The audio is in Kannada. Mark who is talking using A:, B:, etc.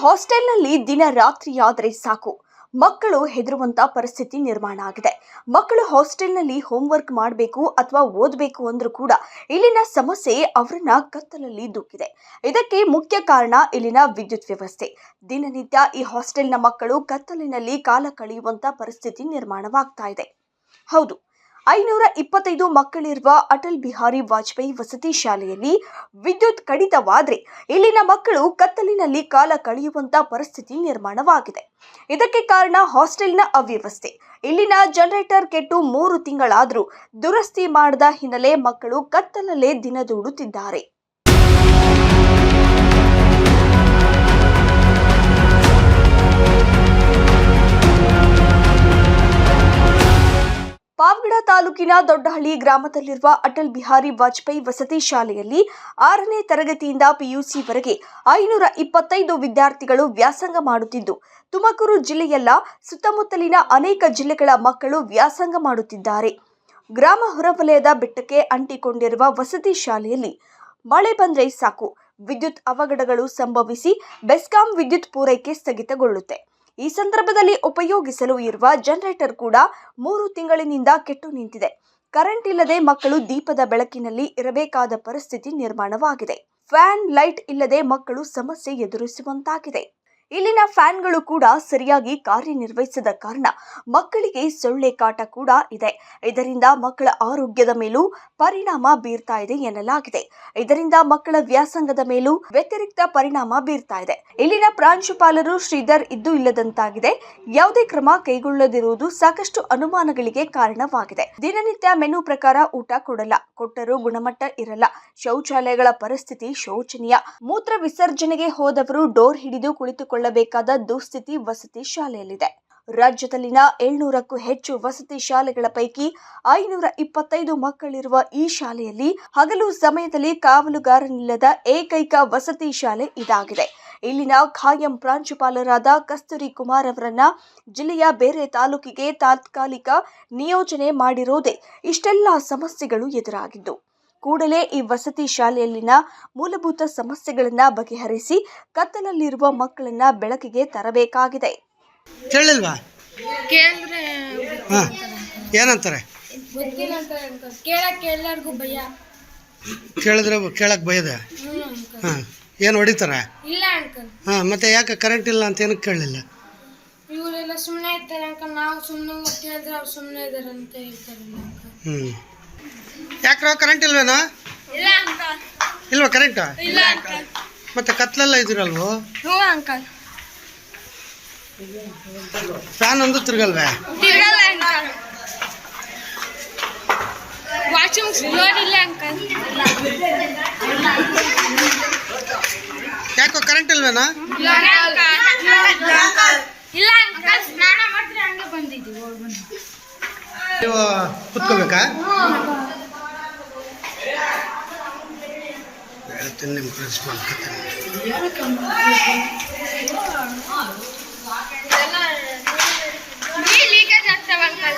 A: ಹಾಸ್ಟೆಲ್ನಲ್ಲಿ ದಿನ ರಾತ್ರಿಯಾದರೆ ಸಾಕು ಮಕ್ಕಳು ಹೆದರುವಂತ ಪರಿಸ್ಥಿತಿ ನಿರ್ಮಾಣ ಆಗಿದೆ. ಮಕ್ಕಳು ಹಾಸ್ಟೆಲ್ನಲ್ಲಿ ಹೋಂವರ್ಕ್ ಮಾಡಬೇಕು ಅಥವಾ ಓದಬೇಕು ಅಂದ್ರೂ ಕೂಡ ಇಲ್ಲಿನ ಸಮಸ್ಯೆ ಅವರನ್ನ ಕತ್ತಲಲ್ಲಿ ದೂಕಿದೆ. ಇದಕ್ಕೆ ಮುಖ್ಯ ಕಾರಣ ಇಲ್ಲಿನ ವಿದ್ಯುತ್ ವ್ಯವಸ್ಥೆ. ದಿನನಿತ್ಯ ಈ ಹಾಸ್ಟೆಲ್ನ ಮಕ್ಕಳು ಕತ್ತಲಿನಲ್ಲಿ ಕಾಲ ಕಳೆಯುವಂತ ಪರಿಸ್ಥಿತಿ ನಿರ್ಮಾಣವಾಗ್ತಾ ಇದೆ. ಹೌದು, 525 ಮಕ್ಕಳಿರುವ ಅಟಲ್ ಬಿಹಾರಿ ವಾಜಪೇಯಿ ವಸತಿ ಶಾಲೆಯಲ್ಲಿ ವಿದ್ಯುತ್ ಕಡಿತವಾದ್ರೆ ಇಲ್ಲಿನ ಮಕ್ಕಳು ಕತ್ತಲಿನಲ್ಲಿ ಕಾಲ ಕಳೆಯುವಂತ ಪರಿಸ್ಥಿತಿ ನಿರ್ಮಾಣವಾಗಿದೆ. ಇದಕ್ಕೆ ಕಾರಣ ಹಾಸ್ಟೆಲ್ನ ಅವ್ಯವಸ್ಥೆ. ಇಲ್ಲಿನ ಜನರೇಟರ್ ಕೆಟ್ಟು 3 ತಿಂಗಳಾದರೂ ದುರಸ್ತಿ ಮಾಡದ ಹಿನ್ನೆಲೆ ಮಕ್ಕಳು ಕತ್ತಲಲ್ಲೇ ದಿನ ದೂಡುತ್ತಿದ್ದಾರೆ. ಪಾವಗಡ ತಾಲೂಕಿನ ದೊಡ್ಡಹಳ್ಳಿ ಗ್ರಾಮದಲ್ಲಿರುವ ಅಟಲ್ ಬಿಹಾರಿ ವಾಜಪೇಯಿ ವಸತಿ ಶಾಲೆಯಲ್ಲಿ 6ನೇ ತರಗತಿಯಿಂದ PUCವರೆಗೆ 525 ವಿದ್ಯಾರ್ಥಿಗಳು ವ್ಯಾಸಂಗ ಮಾಡುತ್ತಿದ್ದು, ತುಮಕೂರು ಜಿಲ್ಲೆಯಲ್ಲ ಸುತ್ತಮುತ್ತಲಿನ ಅನೇಕ ಜಿಲ್ಲೆಗಳ ಮಕ್ಕಳು ವ್ಯಾಸಂಗ ಮಾಡುತ್ತಿದ್ದಾರೆ. ಗ್ರಾಮ ಹೊರವಲಯದ ಬೆಟ್ಟಕ್ಕೆ ಅಂಟಿಕೊಂಡಿರುವ ವಸತಿ ಶಾಲೆಯಲ್ಲಿ ಮಳೆ ಬಂದ್ರೆ ಸಾಕು ವಿದ್ಯುತ್ ಅವಘಡಗಳು ಸಂಭವಿಸಿ ಬೆಸ್ಕಾಂ ವಿದ್ಯುತ್ ಪೂರೈಕೆ ಸ್ಥಗಿತಗೊಳ್ಳುತ್ತೆ. ಈ ಸಂದರ್ಭದಲ್ಲಿ ಉಪಯೋಗಿಸಲು ಇರುವ ಜನರೇಟರ್ ಕೂಡ 3 ತಿಂಗಳಿನಿಂದ ಕೆಟ್ಟು ನಿಂತಿದೆ. ಕರೆಂಟ್ ಇಲ್ಲದೆ ಮಕ್ಕಳು ದೀಪದ ಬೆಳಕಿನಲ್ಲಿ ಇರಬೇಕಾದ ಪರಿಸ್ಥಿತಿ ನಿರ್ಮಾಣವಾಗಿದೆ. ಫ್ಯಾನ್, ಲೈಟ್ ಇಲ್ಲದೆ ಮಕ್ಕಳು ಸಮಸ್ಯೆ ಎದುರಿಸುವಂತಾಗಿದೆ. ಇಲ್ಲಿನ ಫ್ಯಾನ್ಗಳು ಕೂಡ ಸರಿಯಾಗಿ ಕಾರ್ಯನಿರ್ವಹಿಸದ ಕಾರಣ ಮಕ್ಕಳಿಗೆ ಸೊಳ್ಳೆ ಕಾಟ ಕೂಡ ಇದೆ. ಇದರಿಂದ ಮಕ್ಕಳ ಆರೋಗ್ಯದ ಮೇಲೂ ಪರಿಣಾಮ ಬೀರ್ತಾ ಇದೆ ಎನ್ನಲಾಗಿದೆ. ಇದರಿಂದ ಮಕ್ಕಳ ವ್ಯಾಸಂಗದ ಮೇಲೂ ವ್ಯತಿರಿಕ್ತ ಪರಿಣಾಮ ಬೀರ್ತಾ ಇದೆ. ಇಲ್ಲಿನ ಪ್ರಾಂಶುಪಾಲರು ಶ್ರೀಧರ್ ಇದ್ದು ಇಲ್ಲದಂತಾಗಿದೆ. ಯಾವುದೇ ಕ್ರಮ ಕೈಗೊಳ್ಳದಿರುವುದು ಸಾಕಷ್ಟು ಅನುಮಾನಗಳಿಗೆ ಕಾರಣವಾಗಿದೆ. ದಿನನಿತ್ಯ ಮೆನು ಪ್ರಕಾರ ಊಟ ಕೊಡಲ್ಲ, ಕೊಟ್ಟರೂ ಗುಣಮಟ್ಟ ಇರಲ್ಲ. ಶೌಚಾಲಯಗಳ ಪರಿಸ್ಥಿತಿ ಶೋಚನೀಯ. ಮೂತ್ರ ವಿಸರ್ಜನೆಗೆ ಹೋದವರು ಡೋರ್ ಹಿಡಿದು ಕುಳಿತುಕೊಳ್ಳಬೇಕಾದ ದುಸ್ಥಿತಿ ವಸತಿ ಶಾಲೆಯಲ್ಲಿದೆ. ರಾಜ್ಯದಲ್ಲಿನ 700ಕ್ಕೂ ಹೆಚ್ಚು ವಸತಿ ಶಾಲೆಗಳ ಪೈಕಿ 525 ಮಕ್ಕಳಿರುವ ಈ ಶಾಲೆಯಲ್ಲಿ ಹಗಲು ಸಮಯದಲ್ಲಿ ಕಾವಲುಗಾರನಿಲ್ಲದ ಏಕೈಕ ವಸತಿ ಶಾಲೆ ಇದಾಗಿದೆ. ಇಲ್ಲಿನ ಖಾಯಂ ಪ್ರಾಂಶುಪಾಲರಾದ ಕಸ್ತೂರಿ ಕುಮಾರ್ ಅವರನ್ನ ಜಿಲ್ಲೆಯ ಬೇರೆ ತಾಲೂಕಿಗೆ ತಾತ್ಕಾಲಿಕ ನಿಯೋಜನೆ ಮಾಡಿರೋದೇ ಇಷ್ಟೆಲ್ಲ ಸಮಸ್ಯೆಗಳು ಎದುರಾಗಿದ್ದು, ಕೂಡಲೇ ಈ ವಸತಿ ಶಾಲೆಯಲ್ಲಿನ ಮೂಲಭೂತ ಸಮಸ್ಯೆಗಳನ್ನ ಬಗೆಹರಿಸಿ ಕತ್ತಲಲ್ಲಿರುವ ಮಕ್ಕಳನ್ನ ಬೆಳಕಿಗೆ ತರಬೇಕಾಗಿದೆ.
B: ಕೇಳಿಲ್ವಾ? ಏನಂತಾರೆ?
C: ಎಲ್ಲರಿಗೂ ಭಯ.
B: ಕೇಳಿದ್ರೆ ಕೇಳಕ್ ಭಯದ? ಏನು ಹೊಡಿತಾರೆ?
C: ಇಲ್ಲ ಅಂಕಲ್.
B: ಮತ್ತೆ ಯಾಕೆ ಕರೆಂಟ್ ಇಲ್ಲ ಅಂತ ಏನಕ್ಕೆ ಕೇಳಲಿಲ್ಲ?
C: ಇವರೆಲ್ಲ ಸುಮ್ಮನೆ ಇರ್ತಾರೆ ಅಂಕಲ್. ನಾವು ಸುಮ್ಮನೆ ಕೇಳಿದ್ರೆ ಅವ್ರು ಸುಮ್ಮನೆ ಇದ್ದಾರೆ ಅಂತ ಹೇಳ್ತಾರೆ.
B: ಯಾಕ್ರ ಕರೆಂಟ್ ಇಲ್ವೇನೋ?
C: ಇಲ್ಲ ಅಂಕಲ್.
B: ಇಲ್ವಾ ಕರೆಂಟ್?
C: ಇಲ್ಲ ಅಂಕಲ್.
B: ಮತ್ತೆ ಕತ್ಲೆಲ್ಲ ಇದ್ದೀರಲ್ವೋ?
C: ಹ್ಞೂ ಅಂಕಲ್.
B: ಫ್ಯಾನ್ ಒಂದು ತಿರ್ಗಲ್ವೇ?
C: ತಿರ್ಗಲ್ಲ ಅಂಕಲ್. ವಾಷಿಂಗ್ ಫ್ಲೋರ್ ಇಲ್ಲ ಅಂಕಲ್.
B: ಯಾಕೋ ಕರೆಂಟ್ ಇಲ್ವೇನೋ?
C: ಇಲ್ಲ ಅಂಕಲ್. ಸ್ನಾನ ಮಾಡಿದ್ರೆ ಹಂಗೆ ಬಂದಿದ್ದೀವಿ.
B: ನೀವು ಕುತ್ಕೋಬೇಕಾ? ಹೇಳ್ತೀನಿ ನಿಮ್ಮ ಪ್ರಿನ್ಸಿಪಾಲ್
C: ಲೀಕೇಜ್ ಆಗ್ತಾವ ಅಂಕಲ್.